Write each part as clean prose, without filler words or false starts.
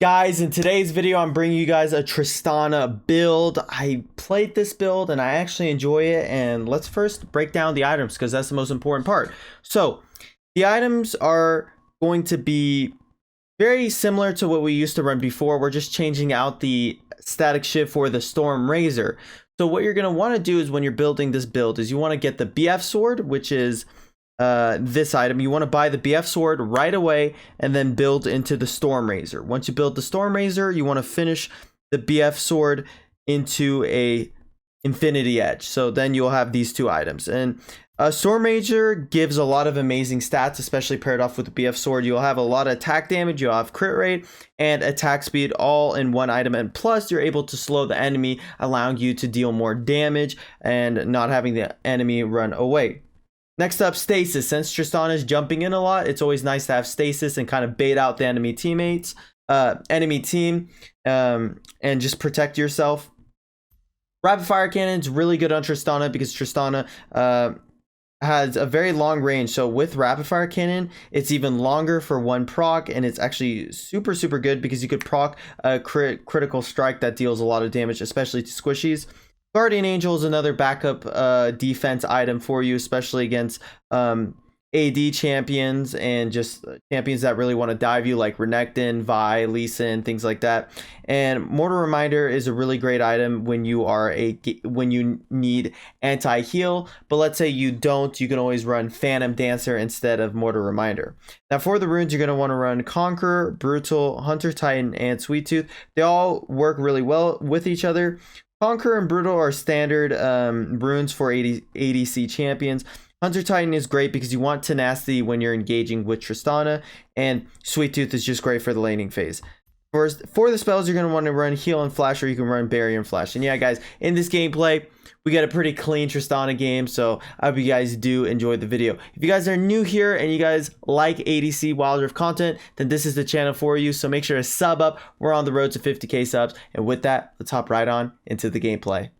Guys, in today's video, I'm bringing you guys a Tristana build. I played this build and I actually enjoy it. And let's first break down the items because that's the most important part. So the items are going to be very similar to what we used to run before. We're just changing out the static shift for the Storm Razor. So what you're going to want to do is when you're building this build is you want to get the BF sword, which is this item. You want to buy the BF sword right away and then build into the Storm Razor. Once you build the Storm Razor, you want to finish the BF sword into a Infinity Edge. So then you'll have these two items. And Storm Razor gives a lot of amazing stats, especially paired off with the BF sword. You'll have a lot of attack damage, you'll have crit rate and attack speed all in one item, and plus you're able to slow the enemy, allowing you to deal more damage and not having the enemy run away. Next up, stasis. Since Tristana is jumping in a lot, it's always nice to have stasis and kind of bait out the enemy teammates, enemy team, and just protect yourself. Rapid fire cannon is really good on Tristana because Tristana has a very long range. So with rapid fire cannon, it's even longer for one proc, and it's actually super good because you could proc a critical strike that deals a lot of damage, especially to squishies. Guardian Angel is another backup defense item for you, especially against AD champions and just champions that really want to dive you, like Renekton, Vi, Lee Sin, things like that. And Mortal Reminder is a really great item when you are when you need anti-heal. But let's say you don't, you can always run Phantom Dancer instead of Mortal Reminder. Now for the runes, you're going to want to run Conqueror, Brutal, Hunter Titan, and Sweet Tooth. They all work really well with each other. Conqueror and Brutal are standard runes for ADC champions. Hunter Titan is great because you want tenacity when you're engaging with Tristana, and Sweet Tooth is just great for the laning phase. For the spells, you're going to want to run Heal and Flash, or you can run Barrier and Flash. And yeah, guys, in this gameplay, we got a pretty clean Tristana game, so I hope you guys do enjoy the video. If you guys are new here and you guys like ADC Wild Rift content, then this is the channel for you, so make sure to sub up. We're on the road to 50k subs, and with that, let's hop right on into the gameplay.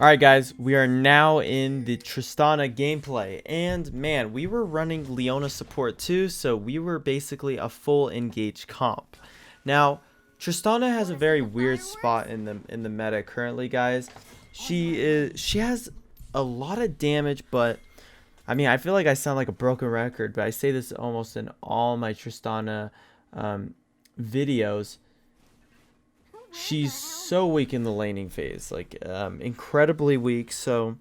Alright guys, we are now in the Tristana gameplay, and man, we were running Leona support too, so we were basically a full engaged comp. Now, Tristana has a very weird spot in the meta currently, guys. She has a lot of damage, but I mean, I feel like I sound like a broken record, but I say this almost in all my Tristana videos. She's so weak in the laning phase, like incredibly weak. So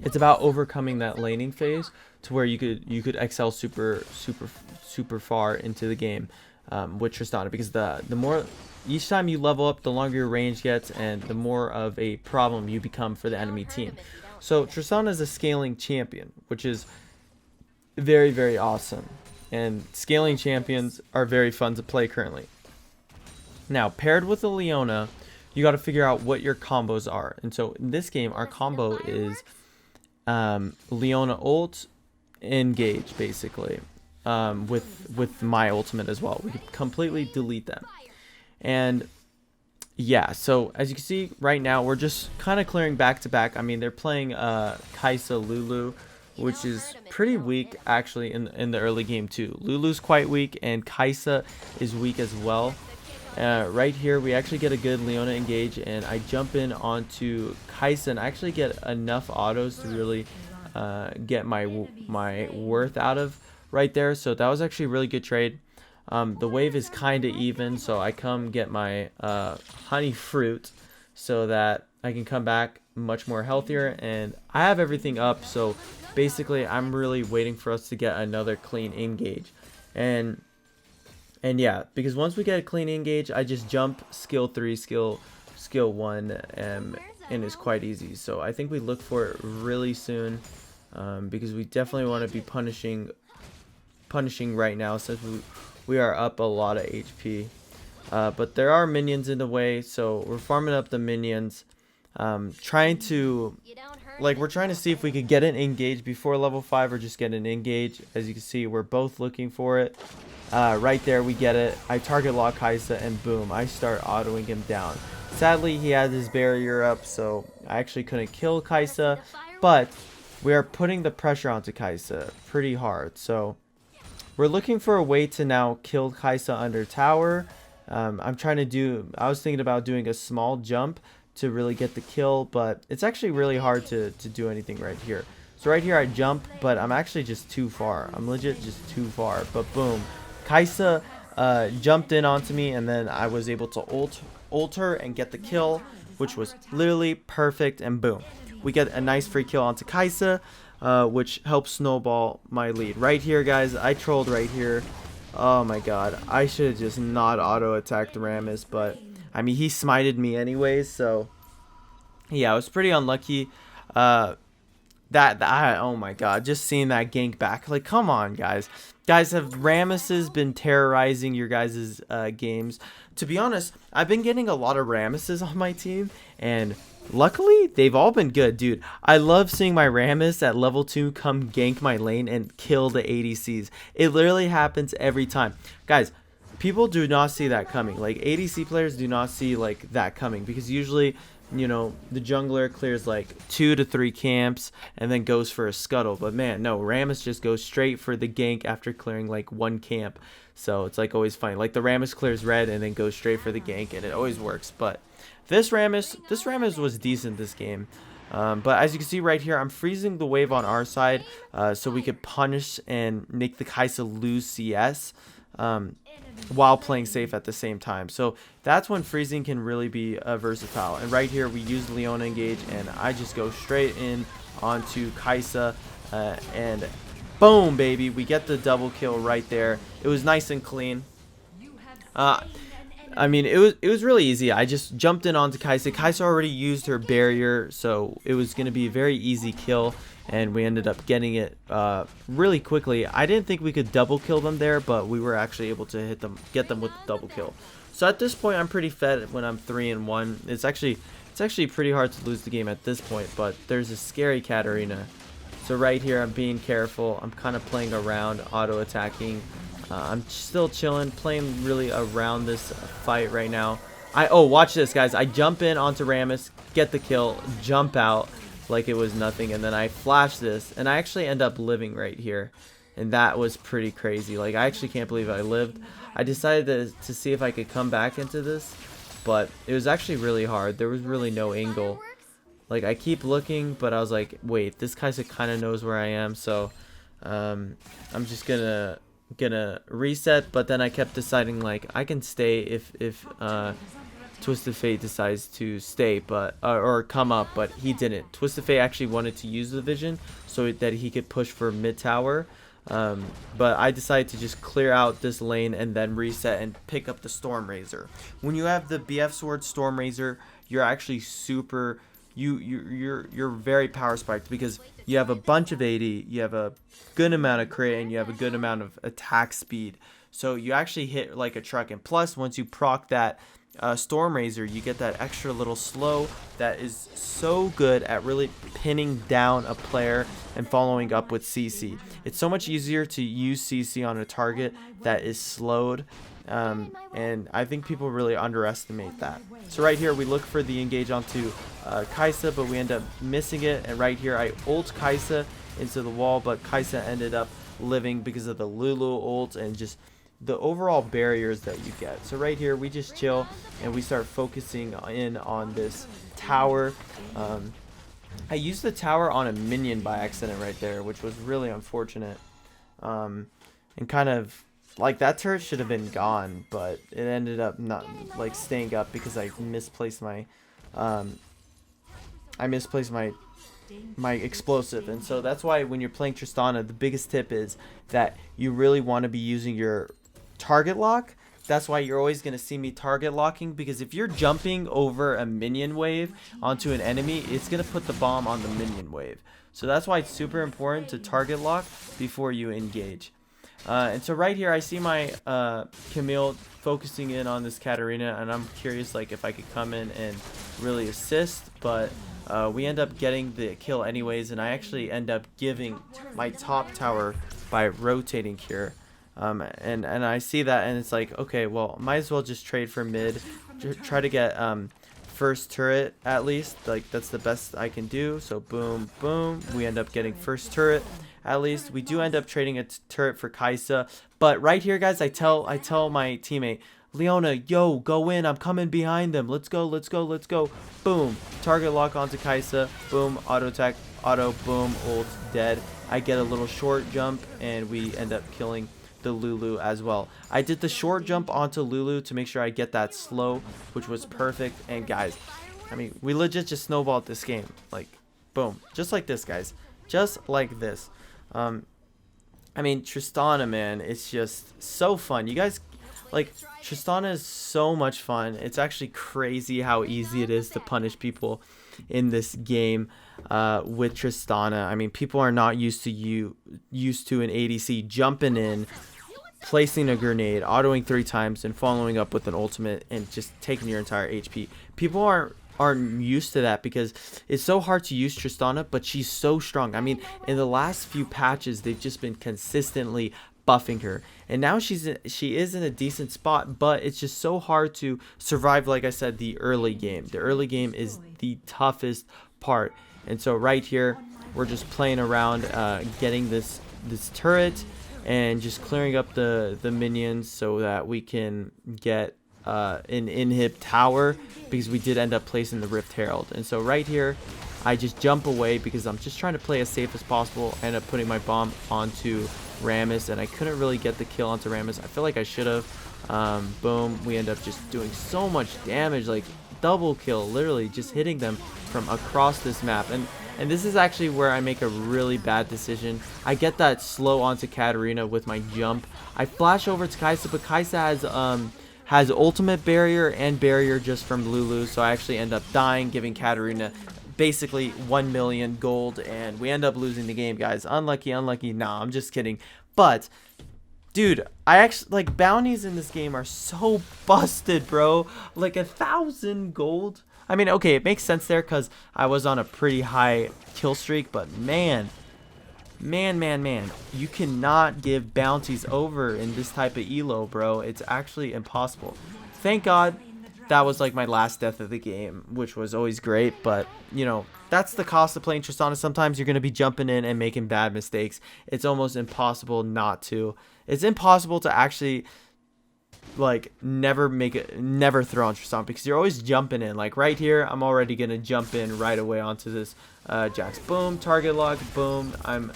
it's about overcoming that laning phase to where you could excel super far into the game with Tristana, because the more each time you level up, the longer your range gets and the more of a problem you become for the enemy team. So Tristana is a scaling champion, which is very awesome, and scaling champions are very fun to play currently. Now, paired with the Leona, you got to figure out what your combos are. And so in this game, our combo is Leona ult, engage, basically, with my ultimate as well. We could completely delete them. And yeah, so as you can see right now, we're just kind of clearing back to back. I mean, they're playing Kai'Sa Lulu, which is pretty weak actually in the early game too. Lulu's quite weak, and Kai'Sa is weak as well. Right here, we actually get a good Leona engage, and I jump in onto Kai'Sa and I actually get enough autos to really get my worth out of right there. So that was actually a really good trade. The wave is kind of even, so I come get my honey fruit so that I can come back much more healthier, and I have everything up. So basically, I'm really waiting for us to get another clean engage, and yeah, because once we get a clean engage, I just jump skill 3, skill 1, and it's quite easy. So I think we look for it really soon, because we definitely want to be punishing right now, since we are up a lot of HP. But there are minions in the way, so we're farming up the minions, trying to see if we could get an engage before level 5 or just get an engage. As you can see, we're both looking for it. Right there, we get it. I target lock Kai'Sa, and boom, I start autoing him down. Sadly, he has his barrier up, so I actually couldn't kill Kai'Sa, but we are putting the pressure onto Kai'Sa pretty hard. So we're looking for a way to now kill Kai'Sa under tower, I was thinking about doing a small jump to really get the kill, but it's actually really hard to do anything right here. So right here I jump, but I'm actually just too far. I'm legit just too far. But boom, Kaisa jumped in onto me, and then I was able to ult her and get the kill, which was literally perfect. And boom, we get a nice free kill onto Kaisa, which helps snowball my lead. Right here, guys, I trolled right here. Oh my god, I should have just not auto-attacked Rammus, but I mean, he smited me anyways, so yeah, I was pretty unlucky. Oh my god, just seeing that gank back, like, come on, guys. Have Rammuses been terrorizing your guys' games? To be honest, I've been getting a lot of Rammuses on my team, and luckily they've all been good, dude. I love seeing my Rammus at level 2 come gank my lane and kill the ADCs. It literally happens every time, guys. People do not see that coming. Like, ADC players do not see like that coming, because usually, you know, the jungler clears like 2 to 3 camps and then goes for a scuttle. But man, no, Rammus just goes straight for the gank after clearing like 1 camp. So it's like always fine. Like, the Rammus clears red and then goes straight for the gank, and it always works. But this Rammus was decent this game. But as you can see right here, I'm freezing the wave on our side so we could punish and make the Kaisa lose CS. While playing safe at the same time. So that's when freezing can really be versatile. And right here we use Leona engage, and I just go straight in onto Kaisa, and boom, baby, we get the double kill right there. It was nice and clean. I mean, it was really easy. I just jumped in onto Kaisa. Kaisa already used her barrier, so it was going to be a very easy kill, and we ended up getting it really quickly. I didn't think we could double kill them there, but we were actually able to get them with the double kill. So at this point, I'm pretty fed when I'm 3-1. It's actually pretty hard to lose the game at this point, but there's a scary Katarina. So right here, I'm being careful. I'm kind of playing around, auto-attacking. I'm still chilling, playing really around this fight right now. Oh, watch this, guys. I jump in onto Rammus, get the kill, jump out like it was nothing, and then I flash this, and I actually end up living right here. And that was pretty crazy. Like, I actually can't believe I lived. I decided to see if I could come back into this, but it was actually really hard. There was really no angle. Like, I keep looking, but I was like, wait, this guy kind of knows where I am, so I'm just gonna reset. But then I kept deciding, like, I can stay if Twisted Fate decides to stay, but or come up, but he didn't. Twisted Fate actually wanted to use the vision so that he could push for mid tower, but I decided to just clear out this lane and then reset and pick up the Storm Razor. When you have the BF sword Storm Razor, you're actually super you're very power spiked, because you have a bunch of AD, you have a good amount of crit, and you have a good amount of attack speed. So you actually hit like a truck. And plus, once you proc that Storm Razor, you get that extra little slow that is so good at really pinning down a player and following up with CC. It's so much easier to use CC on a target that is slowed. And I think people really underestimate that. So right here we look for the engage onto Kaisa, but we end up missing it. And right here I ult Kaisa into the wall, but Kaisa ended up living because of the Lulu ult and just the overall barriers that you get. So right here we just chill and we start focusing in on this tower. I used the tower on a minion by accident right there, which was really unfortunate, and kind of like that turret should have been gone, but it ended up not like staying up because I misplaced my my explosive. And so that's why when you're playing Tristana, the biggest tip is that you really want to be using your target lock. That's why you're always going to see me target locking, because if you're jumping over a minion wave onto an enemy, it's going to put the bomb on the minion wave. So that's why it's super important to target lock before you engage. And so right here I see my Camille focusing in on this Katarina, and I'm curious like if I could come in and really assist, but we end up getting the kill anyways, and I actually end up giving my top tower by rotating here. And I see that, and it's like, okay, well, might as well just trade for mid, try to get first turret at least. Like, that's the best I can do. So boom, boom, we end up getting first turret. At least we do end up trading a turret for Kaisa. But right here, guys, I tell my teammate, Leona, yo, go in. I'm coming behind them. Let's go, let's go, let's go. Boom. Target lock onto Kaisa. Boom. Auto attack. Auto. Boom. Ult. Dead. I get a little short jump, and we end up killing the Lulu as well. I did the short jump onto Lulu to make sure I get that slow, which was perfect. And guys, I mean, we legit just snowballed this game. Like, boom. Just like this, guys. Just like this. I mean, Tristana, man, it's just so fun. You guys, like, Tristana is so much fun. It's actually crazy how easy it is to punish people in this game with Tristana. I mean, people are not used to an ADC jumping in, placing a grenade, autoing 3 times, and following up with an ultimate and just taking your entire HP. People aren't used to that because it's so hard to use Tristana, but she's so strong. I mean, in the last few patches, they've just been consistently buffing her, and now she is in a decent spot, but it's just so hard to survive. Like I said, the early game is the toughest part. And so right here, we're just playing around, getting this turret and just clearing up the minions so that we can get an inhib tower, because we did end up placing the Rift Herald. And so right here, I just jump away because I'm just trying to play as safe as possible. I end up putting my bomb onto Rammus, and I couldn't really get the kill onto Rammus. I feel like I should have. Boom. We end up just doing so much damage, like double kill, literally just hitting them from across this map. And this is actually where I make a really bad decision. I get that slow onto Katarina with my jump. I flash over to Kaisa, but Kaisa has ultimate barrier and barrier just from Lulu, so I actually end up dying, giving Katarina basically 1 million gold, and we end up losing the game, guys. Unlucky. Nah, I'm just kidding. But dude, I actually, like, bounties in this game are so busted, bro. Like 1,000 gold. I mean, okay, it makes sense there because I was on a pretty high kill streak, but man, you cannot give bounties over in this type of elo, bro. It's actually impossible. Thank God that was like my last death of the game, which was always great, but you know, that's the cost of playing Tristana. Sometimes you're going to be jumping in and making bad mistakes. It's almost impossible not to. It's impossible to actually, like, never throw on Tristana, because you're always jumping in. Like right here, I'm already going to jump in right away onto this Jax. Boom, target lock, boom. I'm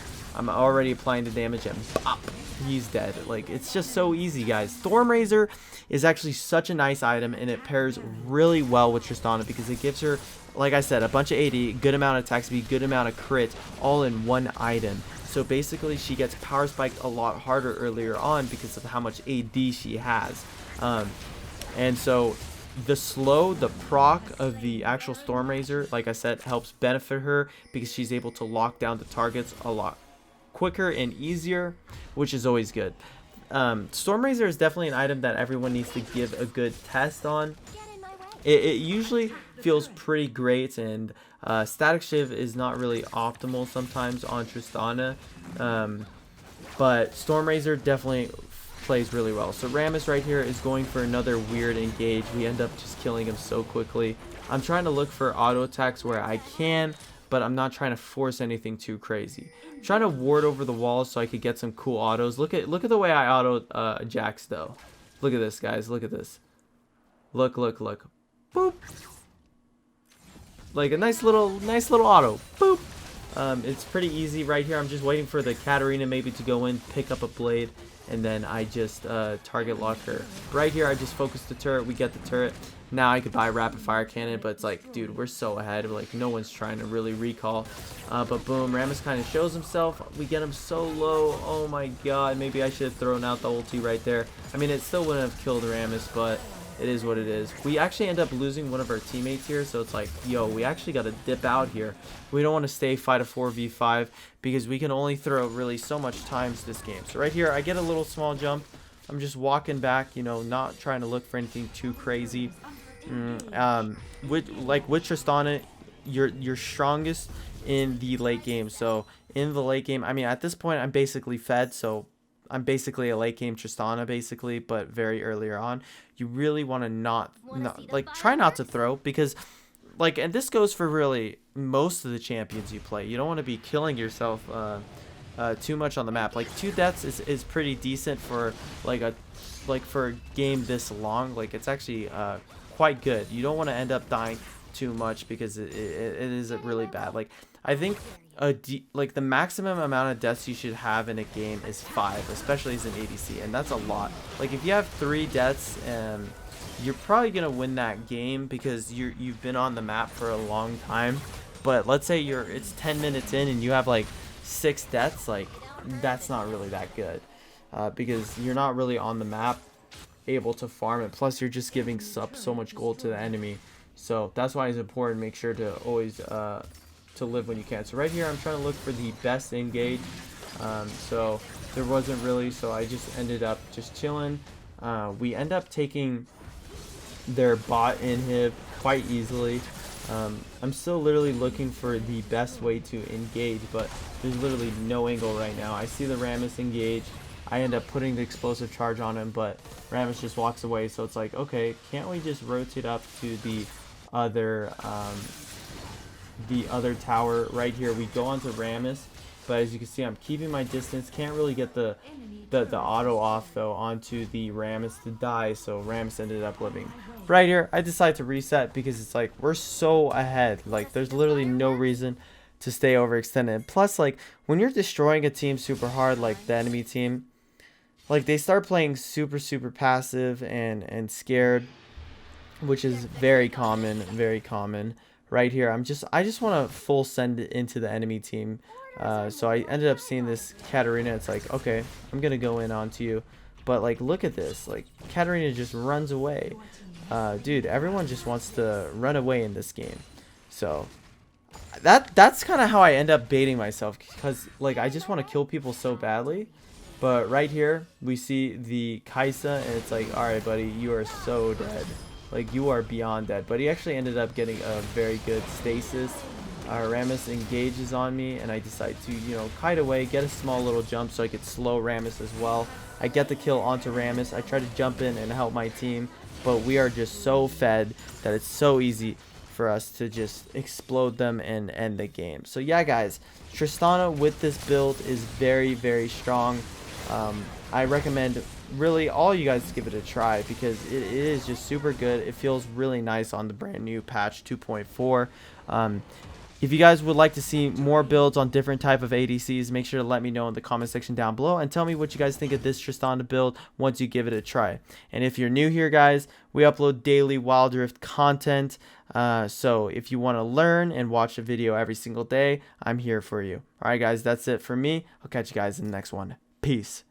already applying the damage, and bop, he's dead. Like, it's just so easy, guys. Stormrazor is actually such a nice item, and it pairs really well with Tristana because it gives her, like I said, a bunch of AD, good amount of attack speed, good amount of crit, all in one item. So basically, she gets power spiked a lot harder earlier on because of how much AD she has. And so the proc of the actual Stormrazor, like I said, helps benefit her because she's able to lock down the targets a lot quicker and easier, which is always good. Stormrazor is definitely an item that everyone needs to give a good test on. It usually feels pretty great, and Static Shiv is not really optimal sometimes on Tristana, but Stormrazor definitely plays really well. So Rammus right here is going for another weird engage. We end up just killing him so quickly. I'm trying to look for auto attacks where I can, but I'm not trying to force anything too crazy. I'm trying to ward over the walls so I could get some cool autos. Look at the way I auto Jax though. Look at this, guys. Look at this. Look. Boop. Like a nice little auto. Boop. It's pretty easy right here. I'm just waiting for the Katarina maybe to go in, pick up a blade, and then I just target lock her. Right here, I just focus the turret. We get the turret. Now I could buy a rapid fire cannon, but it's like, dude, we're so ahead. Like, no one's trying to really recall. But boom, Rammus kind of shows himself. We get him so low. Oh my god, maybe I should have thrown out the ulti right there. I mean, it still wouldn't have killed Rammus, but it is what it is. We actually end up losing one of our teammates here, so it's like, yo, we actually got to dip out here. We don't want to stay fight a 4v5 because we can only throw really so much times this game. So right here, I get a little small jump. I'm just walking back, you know, not trying to look for anything too crazy. With Tristana, you're strongest in the late game. So in the late game, I mean, at this point, I'm basically fed, so I'm basically a late game Tristana, basically, but very earlier on. You really want to try not to throw, because, like, and this goes for really most of the champions you play. You don't want to be killing yourself too much on the map. Like, 2 deaths is pretty decent for like like for a game this long, like it's actually quite good. You don't want to end up dying too much because it is really bad. Like I think like the maximum amount of deaths you should have in a game is 5, especially as an ADC, and that's a lot. Like if you have 3 deaths, you're probably gonna win that game because you've been on the map for a long time. But let's say it's 10 minutes in and you have like 6 deaths, like that's not really that good, because you're not really on the map able to farm it. Plus you're just giving so much gold to the enemy. So that's why it's important to make sure to always to live when you can. So right here I'm trying to look for the best engage. So there wasn't really, so I just ended up just chilling. We end up taking their bot inhib quite easily. I'm still literally looking for the best way to engage, but there's literally no angle right now. I see the Rammus engage. I end up putting the explosive charge on him, but Rammus just walks away. So it's like, okay, can't we just rotate up to the other tower right here? We go onto Rammus, but as you can see, I'm keeping my distance. Can't really get the auto off though onto the Rammus to die, so Rammus ended up living. Right here I decided to reset because it's like we're so ahead, like there's literally no reason to stay overextended. Plus, like when you're destroying a team super hard, like the enemy team, like they start playing super passive and scared, which is very common right here. I just want to full send it into the enemy team. So I ended up seeing this Katarina. It's like, okay, I'm gonna go in onto you, but like look at this, like Katarina just runs away. Dude, everyone just wants to run away in this game. So that's kind of how I end up baiting myself, because like I just want to kill people so badly. But right here we see the Kaisa, and it's like, all right buddy, you are so dead, like you are beyond dead. But he actually ended up getting a very good stasis. Rammus engages on me, and I decide to, you know, kite away, get a small little jump so I could slow Rammus as well. I get the kill onto Rammus. I try to jump in and help my team, but we are just so fed that it's so easy for us to just explode them and end the game. So yeah guys, Tristana with this build is very strong. I recommend really all you guys give it a try because it is just super good. It feels really nice on the brand new patch 2.4. If you guys would like to see more builds on different type of ADCs, make sure to let me know in the comment section down below and tell me what you guys think of this Tristana build once you give it a try. And if you're new here guys, we upload daily Wild Rift content, so if you want to learn and watch a video every single day, I'm here for you. Alright guys, that's it for me. I'll catch you guys in the next one. Peace.